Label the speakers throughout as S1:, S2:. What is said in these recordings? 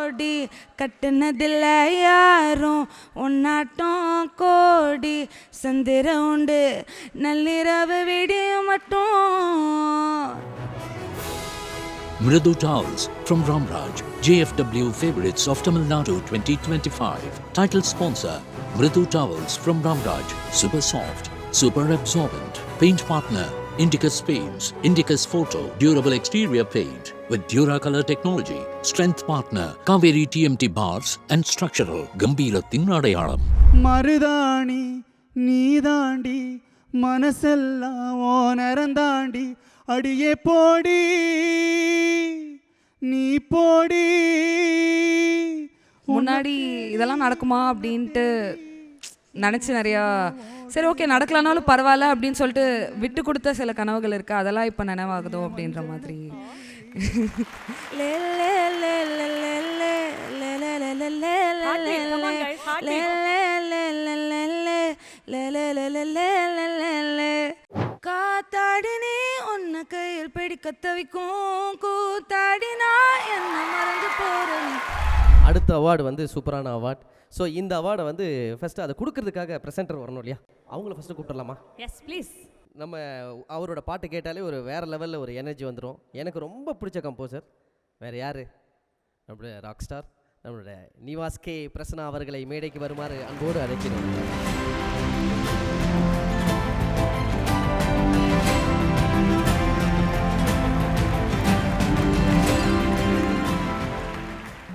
S1: ஜோடி கட்டுனதில்ல யாரும் ஒன்னாட்டம் கோடி சந்திர உண்டு நள்ளிரவு விடியும் மட்டும்.
S2: Mridu Towels from Ramraj, JFW Favorites of Tamil Nadu 2025. Title sponsor, Mridu Towels from Ramraj, super soft, super absorbent. Paint partner, Indicus Paints, Indicus Photo, durable exterior paint with Duracolor technology. Strength partner, Kaveri TMT bars and structural, Gambiratin Adayalam.
S3: மருதாணி நீதாண்டி மனசெல்லாம் ஓ நரந்தாண்டி அடியே போடி நீ போடி.
S1: முன்னாடி இதெல்லாம் நடக்குமா அப்படின்ட்டு நினச்சி நிறையா சரி ஓகே நடக்கலனாலும் பரவாயில்ல அப்படின்னு சொல்லிட்டு விட்டு கொடுத்த சில கனவுகள் இருக்குது, அதெல்லாம் இப்போ நினைவாகுதோ அப்படின்ற மாதிரி. காத்தாடினே உன்னை கையில் பிடிக்க தவிக்கும் கூத்தாடினா என்ன மறந்து போறேன்.
S4: அடுத்த அவார்டு வந்து சூப்பரான அவார்ட். ஸோ இந்த அவார்டை வந்து ஃபஸ்ட்டு அதை கொடுக்கறதுக்காக ப்ரெசென்டர் வரணும் இல்லையா, அவங்கள ஃபஸ்ட்டு கூப்பிடலாமா?
S5: Yes please.
S4: நம்ம அவரோட பாட்டு கேட்டாலே ஒரு வேறு லெவலில் ஒரு எனர்ஜி வந்துடும். எனக்கு ரொம்ப பிடிச்ச கம்போசர் வேறு யார், நம்மளோட ராக் ஸ்டார் நம்மளோட நிவாஸ் கே பிரசன்னா அவர்களை மேடைக்கு வருமாறு அன்போடு அழைக்கிறோம்.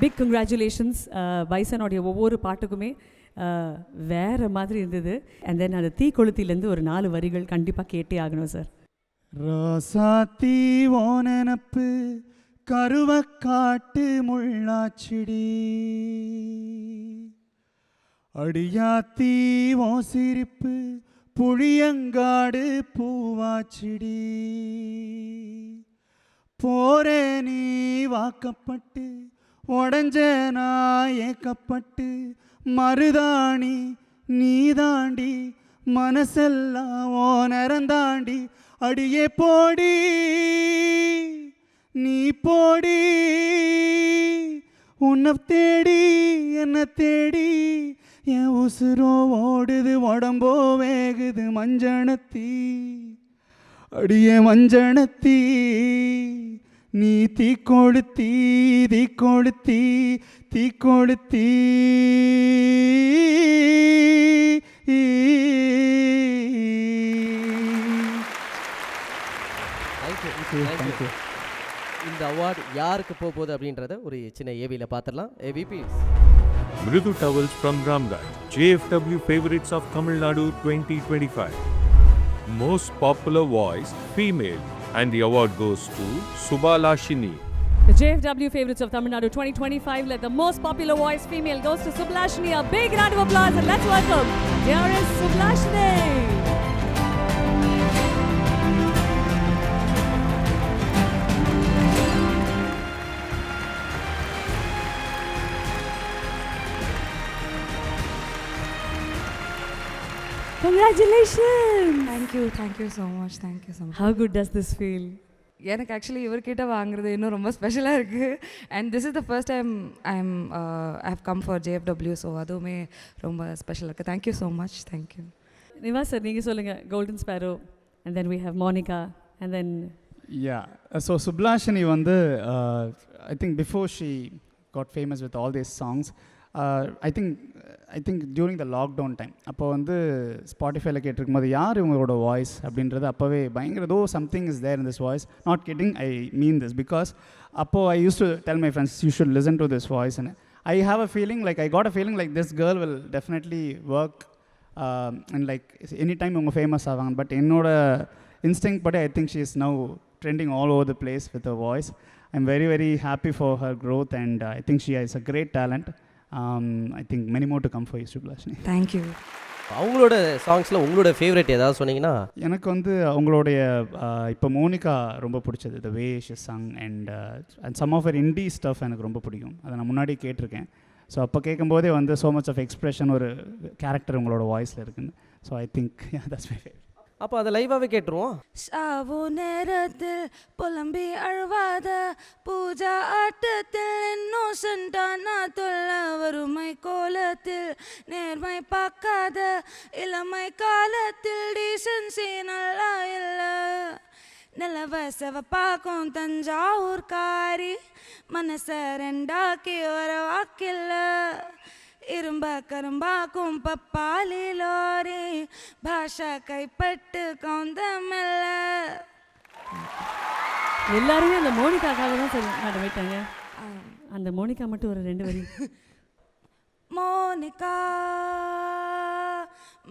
S5: Big congratulations. பைசனுடைய ஒவ்வொரு பாட்டுக்குமே வேறு மாதிரி இருந்தது. அண்ட் தென் அந்த தீ கொளுத்திலேருந்து ஒரு 4 வரிகள் கண்டிப்பாக கேட்டே ஆகணும் சார்.
S3: ராசாத்தி ஓ நெனப்பு கருவக்காட்டு முள்ளாச்சிடி அடியாத்தி ஓ சிரிப்பு புளியங்காடு பூவாச்சிடி போரே நீ வாக்கப்பட்டு உடஞ்ச நான் ஏக்கப்பட்டு மருதாணி நீதாண்டி மனசெல்லாம் ஓ நரந்தாண்டி அடியே போடி நீ போடி உன்னை தேடி என்ன தேடி என் உசுரோ ஓடுது உடம்போ வேகுது மஞ்சனத்தி அடியே மஞ்சனத்தி நீ தீ கொளுத்தி தீ கொளுத்தி தீ கொளுத்தி.
S4: இந்த அவார்டு யாருக்கு போகுது அப்படின்றத ஒரு சின்ன ஏவியில் பார்த்துடலாம். AV please.
S6: Mridu Towels from Ramraj, JFW Favorites of Tamil Nadu 2025. Most popular voice female, and the award goes to Subhalashini.
S5: The JFW Favorites of Tamil Nadu 2025 let the most popular voice female goes to Subhalashini. A big round of applause and let's welcome dearest Subhalashini. Congratulations.
S1: Thank you so much.
S5: How good does this feel?
S1: எனக்கு actually இவர்கிட்ட வாங்குறது இன்னும் ரொம்ப ஸ்பெஷலாக இருக்குது. And this is the first time I have come for JFW. So அதுவுமே ரொம்ப ஸ்பெஷலாக இருக்குது. Thank you so much. Thank you.
S5: Nivas sir நீங்கள் சொல்லுங்கள். Golden sparrow and then we have Monica and then
S3: so Suplashini வந்து I think before she got famous with all these songs I think during the lockdown time அப்போ வந்து ஸ்பாட்டிஃபைல கேட்டிருக்கும் போது யார் இவங்களோட voice அப்படின்றது அப்போவே பயங்கர though something is there in this voice. Not kidding, I mean this because அப்போது I use to tell my friends you should listen to this voice and I have a feeling like I got a feeling like this girl will definitely work and like any time இவங்க famous ஆவாங்க. But என்னோட instinct படி I think she is now trending all over the place with her voice. I'm very, very happy for her growth and I think she has a great talent. I think many more to come for you, Subhalashini.
S1: Thank you.
S4: அவங்களோட சாங்ஸில் உங்களோட favourite ஏதாவது சொன்னீங்கன்னா?
S3: எனக்கு வந்து அவங்களுடைய இப்போ Monica ரொம்ப பிடிச்சது, the way she sung and some of her indie stuff எனக்கு ரொம்ப பிடிக்கும். அதை நான் முன்னாடி கேட்டிருக்கேன். ஸோ அப்போ கேட்கும்போதே வந்து ஸோ மச் ஆஃப் எக்ஸ்ப்ரெஷன் ஒரு கேரக்டர் உங்களோட வாய்ஸில் இருக்குன்னு. So I think that's my favourite.
S4: அப்போ அதை லைவாகவே கேட்டுருவோம்.
S1: சாவு நேரத்தில் புலம்பி அழுவாத பூஜா ஆட்டத்தில் இன்னோசண்டான தொல்ல வறுமை கோலத்தில் நேர்மை பார்க்காத இளமை காலத்தில் டீசன்சி நல்லா இல்லை நிலவ செவப்பாக்கும் தஞ்சாவூர்காரி மனச ரெண்டாக்கி வர வாக்கில்ல இரும்ப கரும்பாக்கும் பப்பாளி லோரி பாஷா கைப்பட்டு கவுந்தமில்ல.
S5: எல்லாருமே அந்த மோனிகாக்காக தான் சொல்லி விட்டாங்க. அந்த மோனிகா மட்டும் ஒரு 2 வரி.
S1: Monica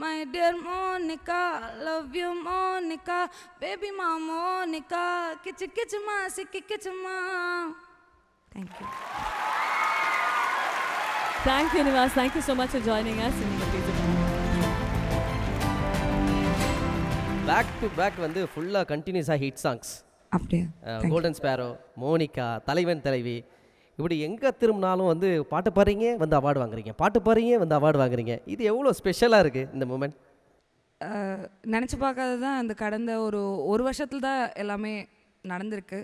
S1: my dear Monica, love you Monica, baby ma Monica, kichu kichu ma sikki kichu ma. Thank you.
S5: Thank you, Nivas. Thank you so much for joining us.
S4: Back to back வந்து ஃபுல்லாக கண்டினியூஸாக hit songs.
S1: அப்படியே
S4: golden sparrow, Monica, Thalaivan Thalaivi, இப்படி எங்கே திரும்பினாலும் வந்து பாட்டு பாடுறீங்க வந்து அவார்டு வாங்குறீங்க, பாட்டு பாடுறீங்க வந்து அவார்டு வாங்குறீங்க. இது எவ்வளோ ஸ்பெஷலாக இருக்குது இந்த மூமெண்ட்?
S1: நினச்சி பார்க்காதது தான் அந்த கடந்த ஒரு வருஷத்தில் தான் எல்லாமே நடந்திருக்கு.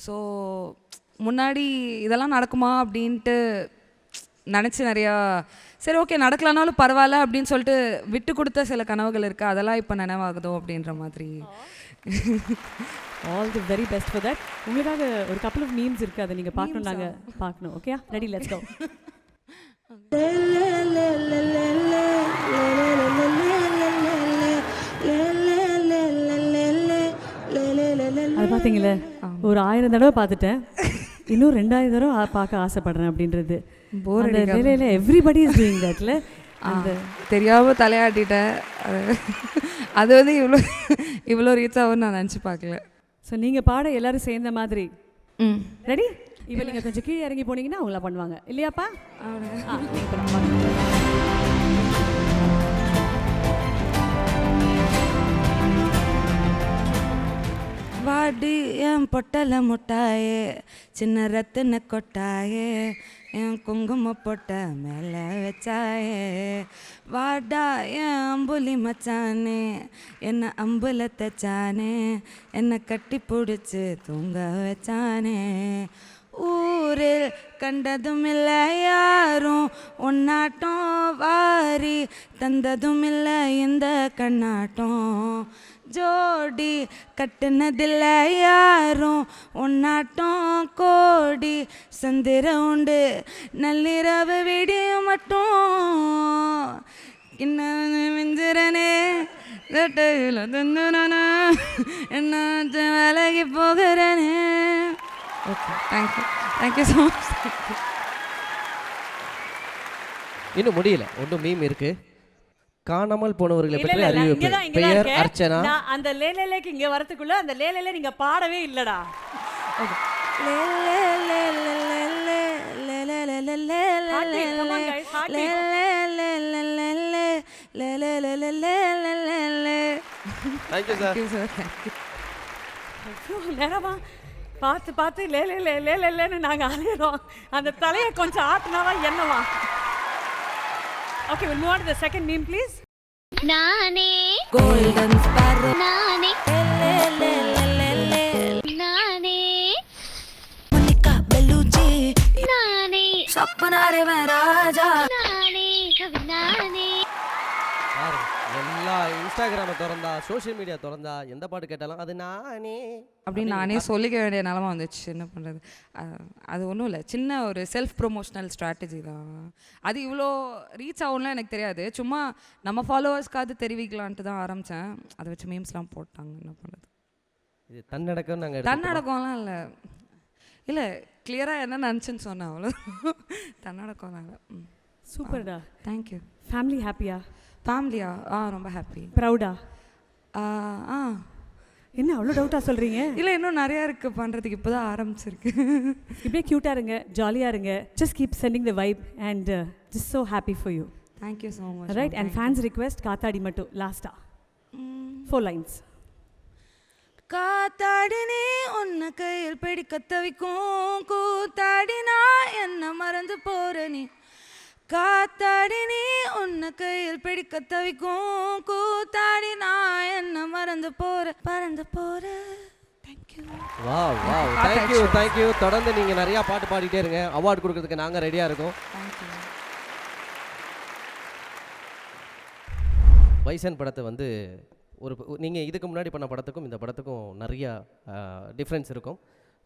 S1: ஸோ முன்னாடி இதெல்லாம் நடக்குமா அப்படின்ட்டு நினச்சி நிறையா சரி ஓகே நடக்கலனாலும் பரவாயில்ல அப்படின்னு சொல்லிட்டு விட்டு கொடுத்த சில கனவுகள் இருக்குது, அதெல்லாம் இப்போ நினைவாகுதோ அப்படின்ற மாதிரி.
S5: All the very best for that. உங்களுக்காக ஒரு கப்பல் ஆஃப் மீம்ஸ் இருக்குது, அதை நீங்கள் பார்க்கணும், நாங்கள் பார்க்கணும். Okay, ready, let's go. அது பார்த்தீங்களே, ஒரு 1000 தடவை பார்த்துட்டேன், இன்னும் 2000 தடவை பார்க்க ஆசைப்படுறேன் அப்படின்றது. எவ்ரிபடி இஸ் டூயிங் தட்ல.
S1: அந்த தெரியாமல் தலையாட்டிட்டேன். அது வந்து இவ்வளோ ரீச் ஆகும்னு நான் நினச்சி பார்க்கல.
S5: ஸோ நீங்கள் பாட எல்லாரும் சேர்ந்த மாதிரி. ரெடி? இப்போ நீங்கள் கொஞ்சம் கீழே இறங்கி போனீங்கன்னா அவங்கள பண்ணுவாங்க இல்லையாப்பா?
S1: வாடி என் பொட்டலை முட்டாயே சின்ன ரத்தின கொட்டாயே என் குங்கும பொட்ட மேலே வச்சாயே வாடா என் அம்புலி மச்சானே என்னை அம்புல தச்சானே என்னை கட்டி பிடிச்சி தூங்க வச்சானே ஊரில் கண்டதும் இல்லை யாரும் ஒன்னாட்டம் வாரி தந்ததும் இல்லை இந்த கண்ணாட்டம் ஜோடி கட்டுனதில்லை யாரும் ஒன்னாட்டம் கோடி சந்திர உண்டு நள்ளிரவு விடியும் மட்டும் இன்னும் மிஞ்சிரனே என்ன வேலைக்கு போகிறனே. Okay, thank you so much.
S4: இன்னும் முடியல, ஒன்றும் மீம் இருக்கு. காணாமல் போனவர்களை பற்றி அறிவிப்பு. பெயர் அர்ச்சனா.
S5: அந்த லேலேக்கு இங்க வரதுக்குள்ள அந்த லேலேல நீங்க பாடவே இல்லடா. நேரமா பார்த்து பார்த்து லேலேன்னு நாங்க அலையிறோம். அந்த தலையை கொஞ்சம் ஆட்டினாவா என்னவா? Okay, we'll move on to the second meme, please.
S7: நானே
S1: கோல்டன் ஸ்பாரோ
S7: நானே நானே
S1: மல்லிகா பெல்லூச்சி
S7: நானே
S1: சப்பனாரே ராஜா
S7: நானே கவி நானே.
S4: எல்லா இன்ஸ்டாகிராமை திறந்தா, சோஷியல் மீடியா திறந்தா, எந்த பாட்டு கேட்டாலும் அது நானே
S1: அப்படின்னு நானே சொல்லிக்க வேண்டிய நிலமை வந்துச்சு. என்ன பண்ணுறது, அது ஒன்றும் இல்லை, சின்ன ஒரு செல்ஃப் ப்ரொமோஷனல் ஸ்ட்ராட்டஜி தான். அது இவ்வளோ ரீச் ஆகும்லாம் எனக்கு தெரியாது, சும்மா நம்ம ஃபாலோவர்ஸ்க்காவது தெரிவிக்கலான்ட்டு தான் ஆரம்பித்தேன். அதை வச்சு மீம்ஸ்லாம் போட்டாங்க. என்ன பண்ணுறது,
S4: இது தன்னடக்கம். நாங்கள்
S1: தன்னடக்கம்லாம் இல்லை கிளியராக என்ன நினச்சின்னு சொன்னேன், அவ்வளோ. தன்னடக்கம்லாம் இல்லை.
S5: சூப்பர்டா.
S1: தேங்க்யூ.
S5: ஃபேமிலி ஹாப்பியா?
S1: ஃபேமிலியா? ரொம்ப ஹாப்பி.
S5: ப்ரௌடா? என்ன அவ்வளோ டவுட்டாக சொல்கிறீங்க?
S1: இல்லை, இன்னும் நிறையா இருக்குது பண்ணுறதுக்கு, இப்போ தான் ஆரம்பிச்சிருக்கு.
S5: இப்படியே க்யூட்டாக இருங்க, ஜாலியாக இருங்க. Just keep sending the vibe and just so happy for you.
S1: Thank you so much.
S5: Right, and fans request காத்தாடி மட்டும் லாஸ்டா 4 lines.
S1: காத்தாடினே உன்னை கையில் பிடிக்க தவிக்கும், கூத்தாடினா என்ன மறந்து போற நீ, காத்தாடி நீ உன்னை கையில் பிடிக்க தவிக்கும் கூத்தாடி நான் என்ன மறந்து போற thank you.
S4: Wow wow, thank you thank you. தொடர்ந்து நீங்கள் நிறையா பாட்டு பாடிட்டே இருங்க. அவார்டு கொடுக்கறதுக்கு நாங்கள் ரெடியாக இருக்கோம்.
S1: தேங்க்யூ.
S4: பைசன் படத்தை வந்து நீங்கள் இதுக்கு முன்னாடி பண்ண படத்துக்கும் இந்த படத்துக்கும் நிறையா டிஃப்ரென்ஸ் இருக்கும்.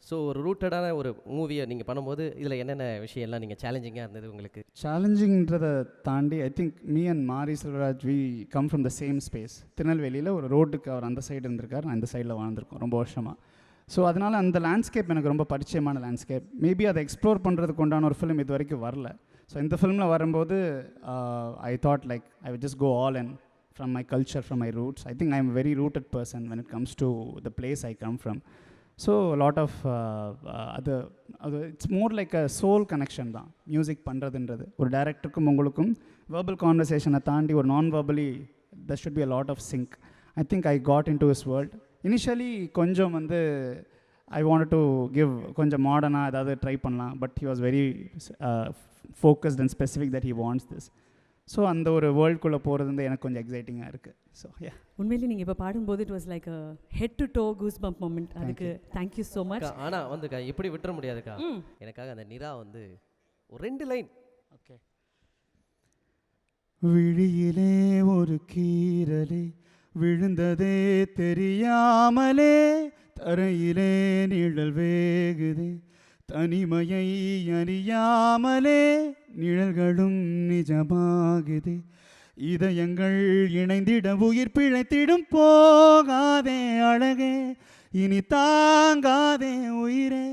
S4: ஸோ ஒரு ரூட்டடான ஒரு மூவியை நீங்கள் பண்ணும்போது இதில் என்னென்ன விஷயம்லாம் நீங்கள் சேலஞ்சிங்காக இருந்தது உங்களுக்கு?
S3: சேலஞ்சிங்கிறத தாண்டி I think me and Mari Selvaraj we come from the same space. திருநெல்வேலியில் ஒரு ரோட்டுக்கு அவர் அந்த சைடு இருந்திருக்கார், நான் இந்த சைடில் வாழ்ந்திருக்கோம் ரொம்ப வருஷமாக. ஸோ அதனால் அந்த லேண்ட்ஸ்கேப் எனக்கு ரொம்ப பரிச்சயமான லேண்ட்ஸ்கேப். மேபி அதை எக்ஸ்ப்ளோர் பண்ணுறதுக்கு உண்டான ஒரு ஃபிலிம் இது வரைக்கும் வரல. ஸோ இந்த ஃபிலிமில் வரும்போது I thought like I will just go all and from my culture, from my roots. I think I'm a very rooted person when it comes to the place I come from. So a lot of other it's more like a soul connection தான் music பண்ணுறதுன்றது. ஒரு டைரக்டருக்கும் உங்களுக்கும் verbal conversation தாண்டி ஒரு non-verbally there should be a lot of sync. I think I got into his world. Initially கொஞ்சம் வந்து I wanted to give கொஞ்சம் மாடர்னாக ஏதாவது ட்ரை பண்ணலாம், but he was very focused and specific that he wants this. So அந்த ஒரு வேர்ல்டுக்குள்ளே போகிறது வந்து எனக்கு கொஞ்சம் எக்ஸைட்டிங்காக இருக்குது. ஸோ
S5: உண்மையிலே நீங்கள் இப்போ பாடும்போது it was like head to toe goose bump moment. அதுக்கு தேங்க்யூ ஸோ மச்.
S4: ஆனால் வந்துக்கா இப்படி விட்டுற முடியாதுக்கா, எனக்காக அந்த நிரா வந்து ஒரு 2 லைன்.
S3: ஓகே. விழியிலே ஒரு கீரலே விழுந்ததே தெரியாமலே, தரையிலே நிழல் வேகுதே தனிமையை அறியாமலே, நிழல்களும் நிஜமாகுதே இதயங்கள் இணைந்திட உயிர் பிழைத்திடும், போகாதே அழகே இனி தாங்காதே உயிரே,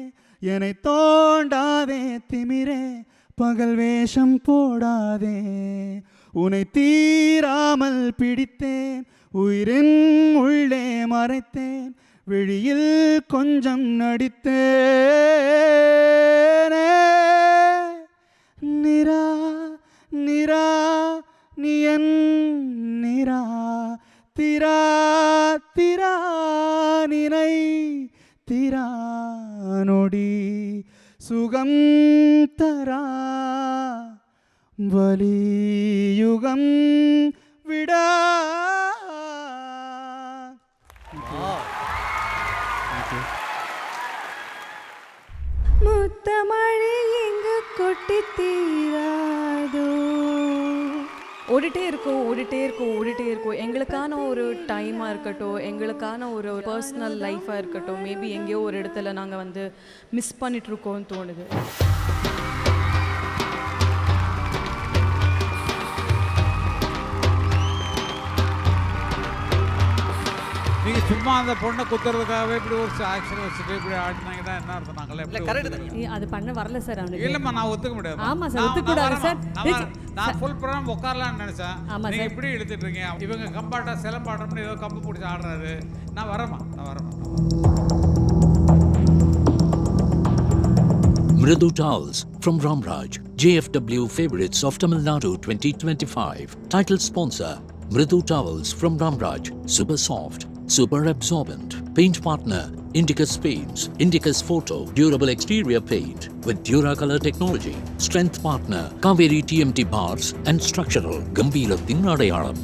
S3: என்னை தோண்டாதே திமிரே, பகல் வேஷம் போடாதே, உன்னை தீராமல் பிடித்தேன், உயிரின் உள்ளே மறைத்தேன், விழியில் கொஞ்சம் நடித்தேனே, நிரா நிரா நீ என் நிரா, திரா திரா நினை திரா நொடி சுகம் தரா வலியுகம் விடா.
S1: முத்தமழை எங்கு கொட்டி தீராதோ.
S8: ஓடிட்டே இருக்கோம். எங்களுக்கான ஒரு டைமாக இருக்கட்டும், எங்களுக்கான ஒரு பர்சனல் லைஃபாக இருக்கட்டும், மேபி எங்கேயோ ஒரு இடத்துல நாங்கள் வந்து மிஸ் பண்ணிகிட்ருக்கோன்னு தோணுது.
S9: நீங்கள் சும்மா அந்த பொண்ணை குத்துறதுக்காகவே இப்படி ஒரு ஆக்ஷன் வச்சுட்டு இப்படி ஆடினாங்கன்னா என்ன அர்த்தம்? நாங்களே
S5: அது பண்ண வரல சார் அவனுக்கு.
S9: இல்லைம்மா, நான் ஒத்துக்க முடியாது.
S5: ஆமாம் சார், ஒத்துக்கூடாது சார்.
S9: நான் ஃபுல் ப்ரோக்ராம் உட்காரலான்னு நினச்சேன். நீங்கள் இப்படி எடுத்துட்டு இருக்கீங்க. இவங்க கம்பாட்டா சிலம்பாட்டம்னு ஏதோ கம்பு பிடிச்சி ஆடுறாரு. நான் வரேம்மா.
S2: Mridu Towels from Ramraj, JFW Favorites of Tamil Nadu 2025. Title sponsor Mridu Towels from Ramraj, super soft, super absorbent. Paint partner Indicus Paints, Indicus Photo, durable exterior paint with Duracolor technology. Strength partner Kaveri TMT Bars and Structural, Gambira Tinadayalam.